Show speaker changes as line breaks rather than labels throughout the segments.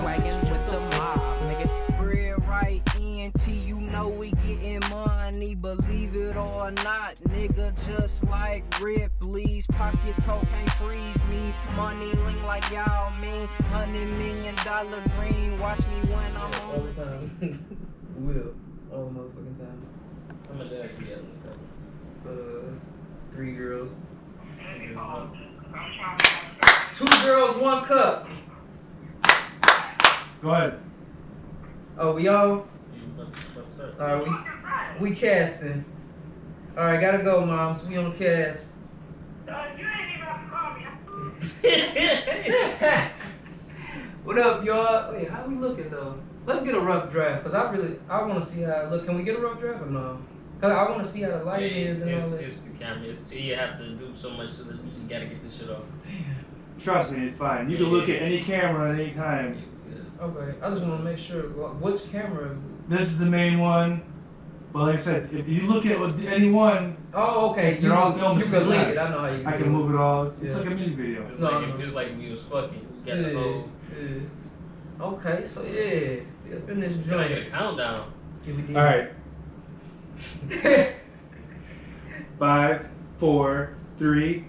swaggin' with the mob, nigga. Bredwright, ENT, you know we gettin' money, believe it or not, nigga. Just like Ripley's pockets, cocaine freeze me. Money link like y'all mean. $100 million green. Watch me when I'm on the scene.
Will, all motherfucking time.
How much actually got in the cup?
3 girls.
2 girls, 1 cup.
Go ahead.
Oh, we all?
Let's start.
Alright, we casting. Alright, gotta go, moms. We on the cast.
You ain't even have to call me.
What up, y'all? Wait, how we looking though? Let's get a rough draft, cause I want to see how it look. Can we get a rough draft or no? Cause I want to see how the light is and all that.
It's the camera. You have to do so much to this. You just gotta get this shit off.
Trust me, it's fine. You can look at any camera at any time.
Okay, I just want to make sure. Which camera?
This is the main one. But like I said, if you look at any one,
Oh, okay.
they're all filmed.
You can link it. I know how you.
I can move it all. It's
Yeah.
like a music video.
It's
No,
like
no.
it's like we was fucking. We got the whole.
Yeah. Okay, so yeah, up in this
You gotta
joint.
get a countdown.
All right. 5, 4, 3.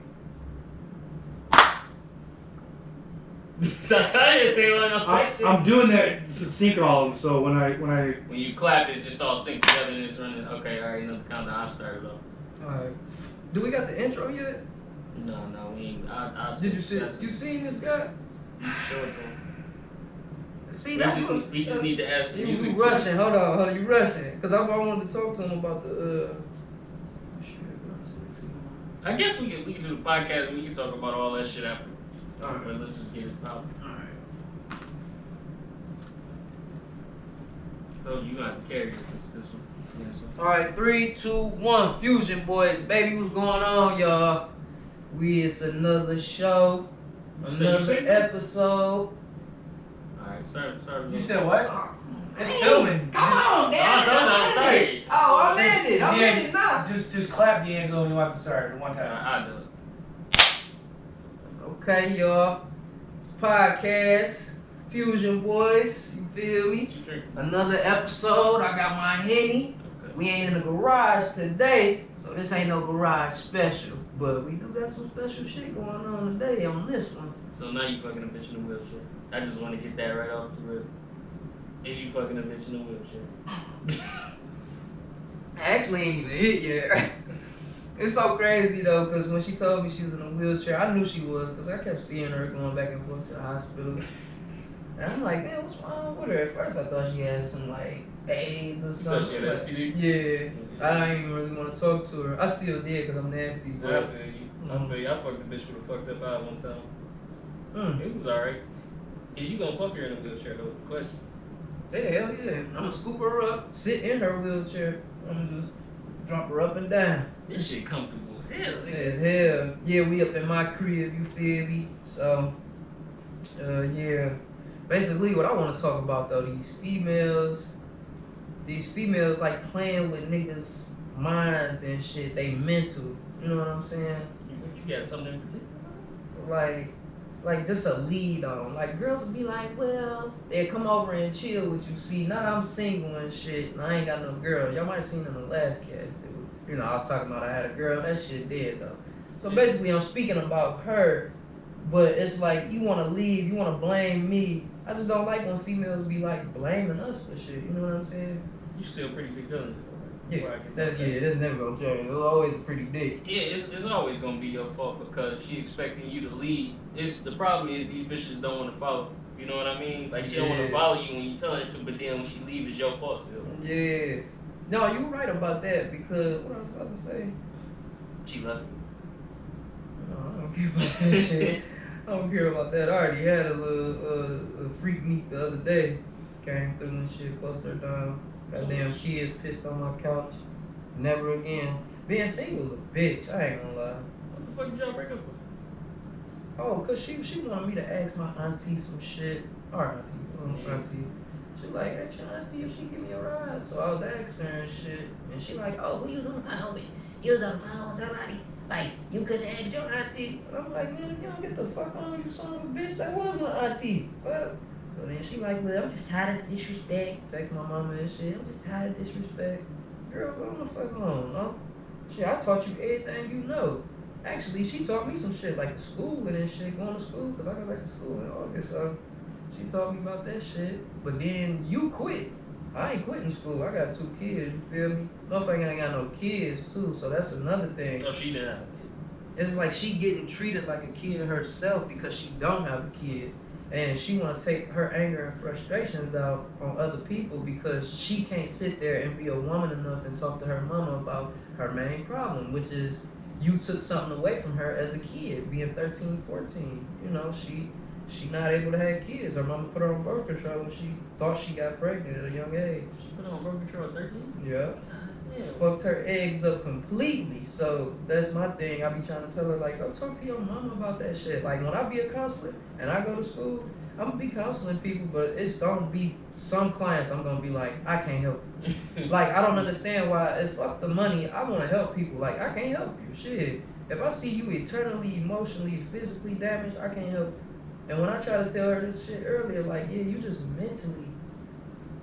I'm doing that to sync all of them. So when
When you clap, it's just all synced together and it's running. Okay, all right, another countdown. I started off.
Alright. Do we got the intro yet?
No, we ain't. I
Did you see? You seen this guy?
Show it to him.
See,
We
that's
just,
what.
we just need to add some
You
music.
rushing? Hold on, you rushing? Cause I wanted to talk to him about the.
I guess we can do the podcast and we can talk about all that shit after.
Alright.
But let's just get it popping.
Alright.
So you got to carry this one. Yeah, so.
Alright, 3, 2, 1. Fusion boys, baby, what's going on, y'all? It's another show, another episode.
Alright, start.
You said what? It's filming.
Come on, man.
I'm sorry.
Oh, I'm in it. I'm in it now.
Just clap D'Angelo when you want to start one time.
I'll do it.
Okay, y'all. Podcast, Fusion Boys, you feel me?
What you drinking?
Another episode. I got my Henny.
Okay.
We ain't in the garage today, so this ain't no garage special. But we do got some special shit going on today on this one.
So now you fucking a bitch in a wheelchair. I just want to get that right off the rip. Is you fucking a bitch in a wheelchair?
I actually ain't even hit yet. It's so crazy though, because when she told me she was in a wheelchair, I knew she was, because I kept seeing her going back and forth to the hospital. And I'm like, damn, what's wrong with her? At first I thought she had some like AIDS or
So
something.
she had STD?
Yeah. I didn't even really want to talk to her. I still did because I'm nasty.
I
But
feel you. I fucked a bitch with a fucked up eye one time. It was alright. Is you gonna fuck her in a wheelchair though? Question.
Yeah, hell yeah. I'm gonna scoop her up, sit in her wheelchair. I'm gonna just drop her up and down.
This shit comfortable as hell.
Yeah, as hell. Yeah, we up in my crib, you feel me? So, yeah. Basically, what I want to talk about though, these females like playing with niggas' minds and shit. They mental. You know what I'm saying?
You got something in particular?
Like just a lead on. Like girls would be like, well, they'd come over and chill with you. See, now I'm single and shit, and I ain't got no girl. Y'all might have seen in the last cast, dude. You know, I was talking about I had a girl. That shit dead though. So basically, I'm speaking about her, but it's like you want to leave, you want to blame me. I just don't like when females be like blaming us for shit. You know what I'm saying?
You still pretty big gun.
Yeah, that's never gonna change. It's always a pretty dick.
Yeah, it's always gonna be your fault because she expecting you to lead. The problem is these bitches don't want to follow. You know what I mean? Like she don't want to follow you when you tell her to, but then when she leave, it's your fault still.
Yeah. No, you're right about that because what I was about to say.
She left.
No, I don't care about that shit. I don't care about that. I already had a little freak meet the other day. Came through and shit, bust her down. Goddamn kids pissed on my couch. Never again. Being single is a bitch. I ain't gonna lie.
What the fuck did y'all break up with?
Oh, cause she wanted me to ask my auntie some shit. Our auntie. She like, ask your auntie if she give me a ride. So I was asking her and shit, and she like, oh, who you on the phone with? You was on the phone with somebody. Like, you couldn't ask your auntie. And I'm like, man, if you don't get the fuck on, you son of a bitch, that was my auntie. Fuck. So then she like, well, I'm just tired of the disrespect. Text my mama and shit. I'm just tired of disrespect. Girl, go the fuck on, no? Shit, I taught you everything you know. Actually, she taught me some shit like school and shit, going to school, because I got back to school in August, so she taught me about that shit. But then you quit. I ain't quitting school. I got 2 kids, you feel me? Motherfucker ain't got no kids, too, so that's another thing.
No, she didn't have a kid.
It's like she getting treated like a kid herself because she don't have a kid. And she want to take her anger and frustrations out on other people because she can't sit there and be a woman enough and talk to her mama about her main problem, which is you took something away from her as a kid, being 13, 14. You know, she not able to have kids. Her mama put her on birth control when she thought she got pregnant at a young age.
She put her on birth control at 13?
Yeah.
Damn.
Fucked her eggs up completely. So that's my thing. I be trying to tell her, like, go talk to your mama about that shit. Like, when I be a counselor and I go to school, I'm gonna be counseling people, but it's gonna be some clients I'm gonna be like, I can't help you. Like, I don't understand why. It's fuck the money. I wanna help people. Like, I can't help you. Shit. If I see you eternally, emotionally, physically damaged, I can't help you. And when I try to tell her this shit earlier, like, yeah, you just mentally.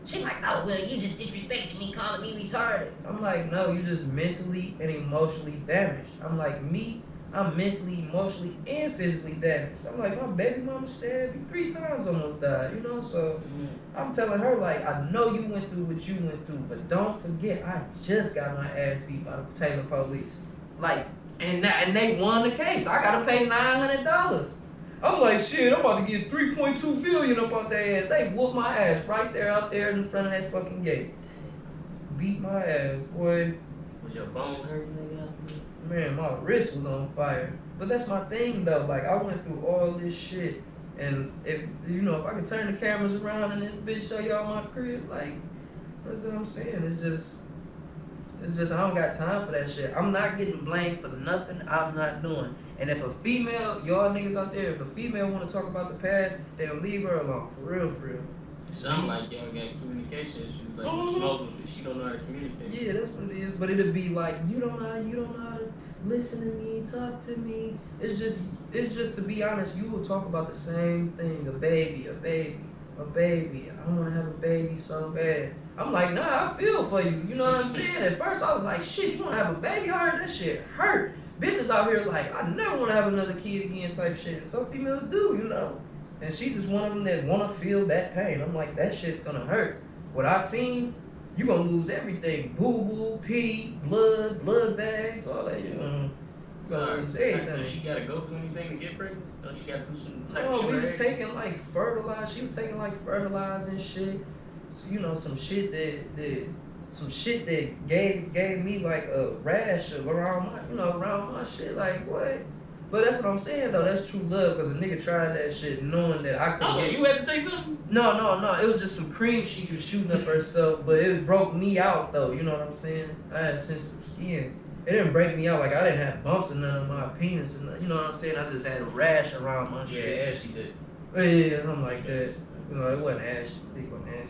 She like, oh, well, you just disrespected me, calling me retarded. I'm like, no, you just mentally and emotionally damaged. I'm like, me, I'm mentally, emotionally, and physically damaged. I'm like, my baby mama stabbed you 3 times, almost died, you know? So I'm telling her, like, I know you went through what you went through, but don't forget, I just got my ass beat by the Taylor police. Like, and they won the case. I gotta pay $900. I'm like, shit, I'm about to get $3.2 billion up out their ass. They whooped my ass right there out there in front of that fucking gate. Beat my ass, boy.
Was your bones hurting, nigga?
Man, my wrist was on fire. But that's my thing, though. Like, I went through all this shit. And if I could turn the cameras around and this bitch show y'all my crib, like, that's what I'm saying. It's just I don't got time for that shit. I'm not getting blamed for nothing I'm not doing. And if a female, y'all niggas out there, if a female want to talk about the past, then leave her alone. For real, for real.
Sound like y'all got communication issues. Like, you smoke, she don't know how to communicate.
Yeah, that's what it is. But it'll be like, you don't know how to listen to me, talk to me. It's just to be honest, you will talk about the same thing. A baby. I want to have a baby so bad. I'm like, nah, I feel for you. You know what I'm saying? At first I was like, shit, you want to have a baby? I heard that shit hurt. Bitches out here like, I never want to have another kid again type shit. And some females do, you know. And she just one of them that want to feel that pain. I'm like, that shit's going to hurt. What I seen, you going to lose everything. Boo-boo, pee, blood bags, all that. You going to lose everything.
Does she got to go through anything to get pregnant? Does she got to do some type of
No,
shit?
we was taking like fertilizer. She was taking like fertilizer and shit. So, you know, some shit that gave me like a rash around my shit. Like, what? But that's what I'm saying though. That's true love, because a nigga tried that shit knowing that I could.
Oh, you had to take something?
No. It was just some cream she was shooting up herself, but it broke me out though. You know what I'm saying? I had sensitive skin. It didn't break me out, like I didn't have bumps in none of my penis, and you know what I'm saying? I just had a rash around my shit.
Yeah, Ashley did.
Yeah, something like that. You know, it wasn't ashy. It wasn't ashy.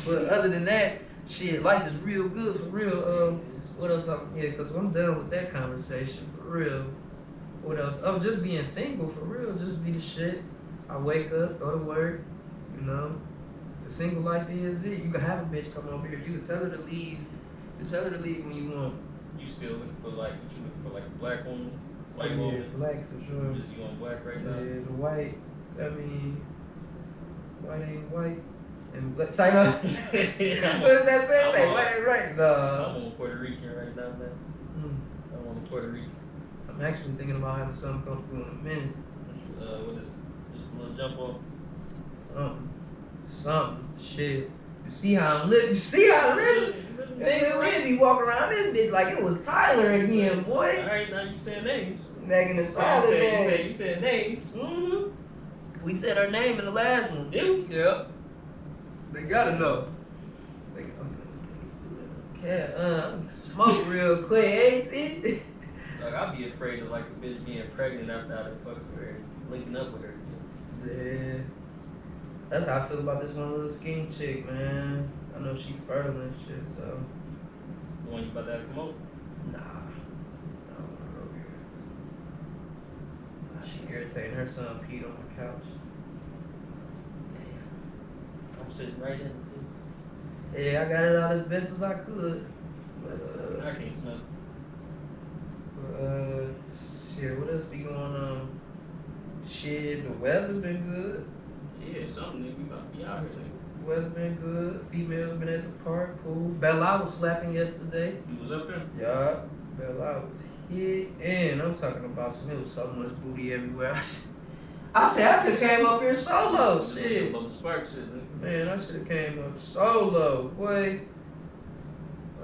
But other than that, shit, life is real good for real. What else? Because I'm done with that conversation for real. What else? Oh, just being single for real. Just be the shit. I wake up, go to work, you know. The single life is it. You can have a bitch come over here. You can tell her to leave. You can tell her to leave when you want.
You still looking for like a black woman? White
Yeah,
woman?
black for sure.
You want black right now?
Yeah, the white. I mean, white ain't white. And black. Say what? What is that saying? White ain't right. No.
I'm on Puerto Rican right now, man. I'm on Puerto Rican.
I'm actually thinking about having something come through in a minute.
What is it? Just a little jump on?
Something. Shit. You see how I'm living? Nigga really be walking around this bitch like it was Tyler again, boy.
Alright, now you saying names.
Back the solid
You said names.
Mm-hmm. We said her name in the last one.
Did we?
Yep. They gotta know. Smoke real quick, ain't it?
Like, I'd be afraid of like a bitch being pregnant after I done fucked with her, linking up with her.
Yeah. That's how I feel about this one little skinny chick, man. I know she fertile and shit, so.
The one you about to have come over?
Nah. I don't wanna go here. She irritating. Her son peed on the couch.
Damn. I'm sitting right in it too.
Yeah, I got it out as best as I could. But,
I can't smell.
shit, what else be going on? Shit, the weather's been good.
Yeah, something nigga. We about to be out here, nigga.
Weather been good. Females been at the park. Cool. Bella was slapping yesterday.
You was up there?
Yeah, Bella was hit. And I'm talking about some. It was so much booty everywhere. I said I should have came up here solo. Shit.
About the spark shit, nigga.
Man, I should have came up solo. Boy.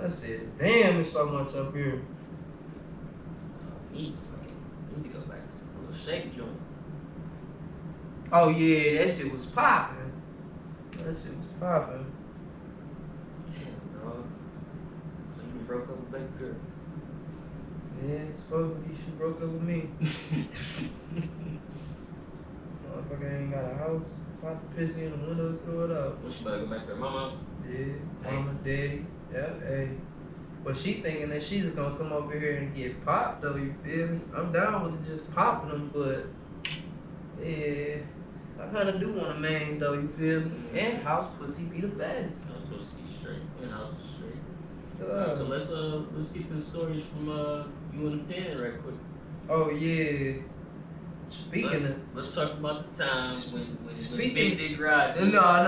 I said, damn, it's so much up here.
Need to go back to a little shake joint.
Oh yeah, that shit was popping. That shit was popping.
Damn, dog. So you broke up with baby girl.
Yeah, supposedly she broke up with me. Motherfucker ain't got a house. Pop the piss in the window, throw it out.
What, she about to go back to her mama?
Yeah, mama, daddy. Yeah, hey. But she thinking that she just gonna come over here and get popped though, you feel me? I'm down with just popping them, but yeah, I kinda do want a man though, you feel me? And house pussy be the best.
I'm supposed to be straight. And house is straight. So let's get to the stories from you and the pen right quick.
Oh yeah. Speaking
Let's talk about the times when
Speaking-
Big Dick Rod.
no, hell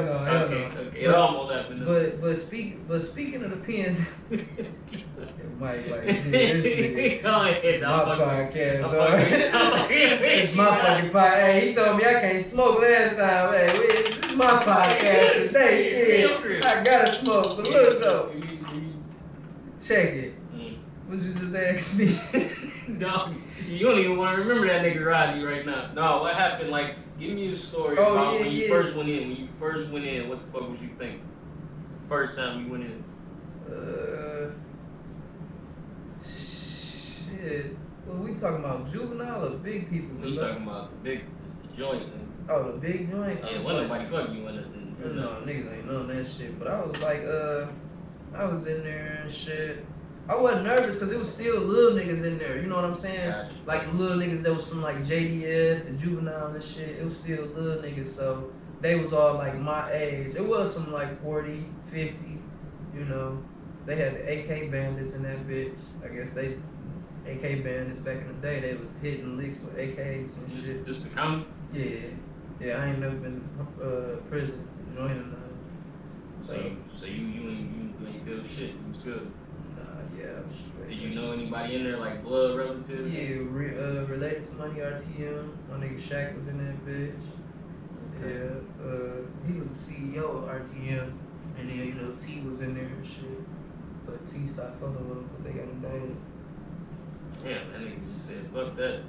no.
Okay. It almost happened. Though.
But speaking of the pins, Mike, like, shit, this nigga,
Go ahead.
it's my podcast, dog. It's
It's
my fucking podcast. Hey, he told me I can't smoke last time. Hey, this is my podcast today. Shit, I gotta smoke. But look though, check it. What you just asked me?
Dog, you don't even want to remember that nigga Roddy right now. No, what happened? Like, give me a story
Oh,
about
yeah,
when you
yeah.
first went in. When you first went in, what the fuck was you thinking? First time you went in.
Shit. Well, we talking about juvenile or big people?
We talking about the big joint.
Oh, the big joint.
Yeah,
I was
wasn't
like-
nobody fuck you in it.
No, niggas ain't none of that shit. But I was like, I was in there and shit. I wasn't nervous because it was still little niggas in there. You know what I'm saying?
Gotcha.
Like the little niggas that was from like JDF, the juvenile and shit. It was still little niggas, so they was all like my age. It was some like 40, 50, you know. They had the AK bandits in that bitch. I guess they AK bandits back in the day. They was hitting licks with AKs and shit.
Just the county.
Yeah. I ain't never been prison joining them.
So you ain't feel shit. You was good.
Yeah, I'm straight.
Did you know anybody in there like blood relatives?
Yeah, related to Money RTM. My nigga Shaq was in that bitch.
Okay.
Yeah, he was the CEO of RTM, and then you know T was in there and shit. But T stopped fucking with him because they got indicted.
Damn, that nigga just said fuck that.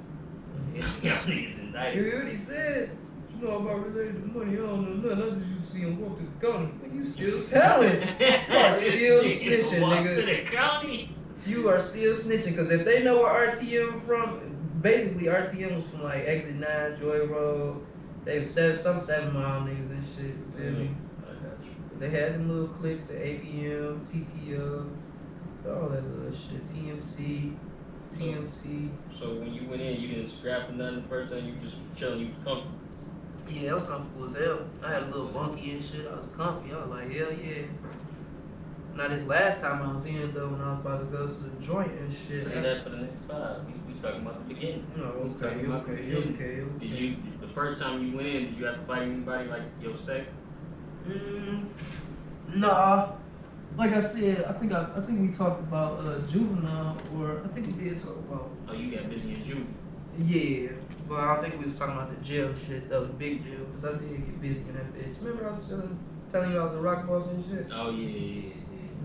Y'all niggas
You
indicted.
heard what he said? You know about related to money? I don't know nothing. I just used to see him walk to the county. Nigga, you still telling? You are still snitching,
Walk
nigga.
to the county.
You are still snitching because if they know where RTM from, basically RTM was from like Exit 9, Joy Road. They was some 7 Mile niggas and shit. You feel me?
I got you.
They had them little cliques, the ABM, TTO, all that little shit. TMC.
So when you went in, you didn't scrap or nothing the first time. You just was chilling. You was comfortable.
Yeah, I was comfortable as hell. I had a little bunky and shit. I was comfy. I was like, hell yeah. Now this last time I was in though, when I was about to go to the joint and shit.
Say that for the next 5. We talking about the beginning.
No,
We talking about the beginning. Did you the first time you went in? Did you have to fight anybody like your sec?
Nah. Like I said, I think we talked about juvenile, or I think we did talk about.
Oh, you got busy in June.
Yeah, but I think we was talking about the jail shit, that was big jail, because I did get busy in that bitch. Remember I was telling you I was a rock boss and shit?
Oh yeah.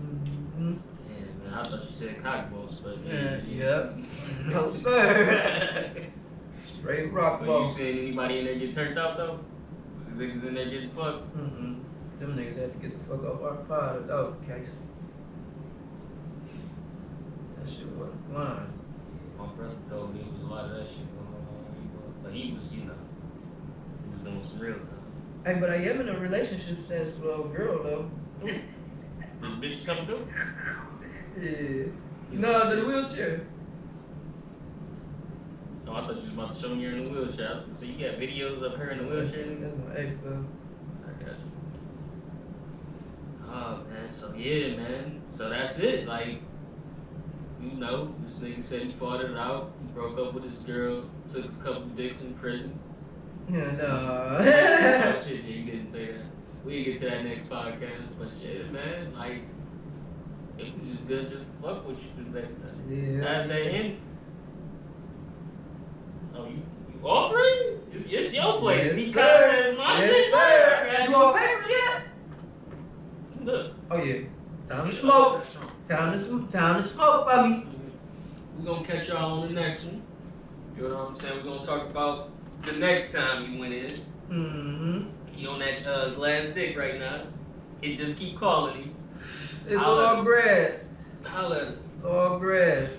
Mm-hmm.
Yeah, man, I thought you said cock boss, but
Yeah. No, sir. Straight rock
But
boss.
you seen anybody in there get turned out though? Was the niggas in there getting fucked?
Mm-mm. Them niggas had to get the fuck off our pod if that was the case. That shit wasn't flying.
My brother told me it was a lot of that shit going on. But he was, you know, he was doing some real time.
Hey, but I am in a relationship status with a girl though.
Did the bitch come through?
Yeah. No, the wheelchair.
Oh, I thought you was about to show me her in the wheelchair. So you got videos of her in the wheelchair?
That's my ex though.
I got you. Oh man, so yeah, man. So that's it. Like, you know, this nigga said he fought it out. He broke up with his girl. Took a couple dicks in prison.
Yeah, no.
Oh shit, you didn't say that. We get to that next podcast, but shit, man, like, it was just good just to fuck with you today.
Yeah.
At the end. Oh, you offering? It's your place.
Yes,
He
sir.
says my
Yes,
shit.
sir.
I got
You on paper yet?
Look.
Oh yeah. Time to smoke. Time to smoke, baby.
We're gonna catch y'all on the next one. You know what I'm saying? We're gonna talk about the next time he went in.
Mm-hmm.
He on that glass dick right now. It just keep calling him.
It's all grass.
Holla.
All grass.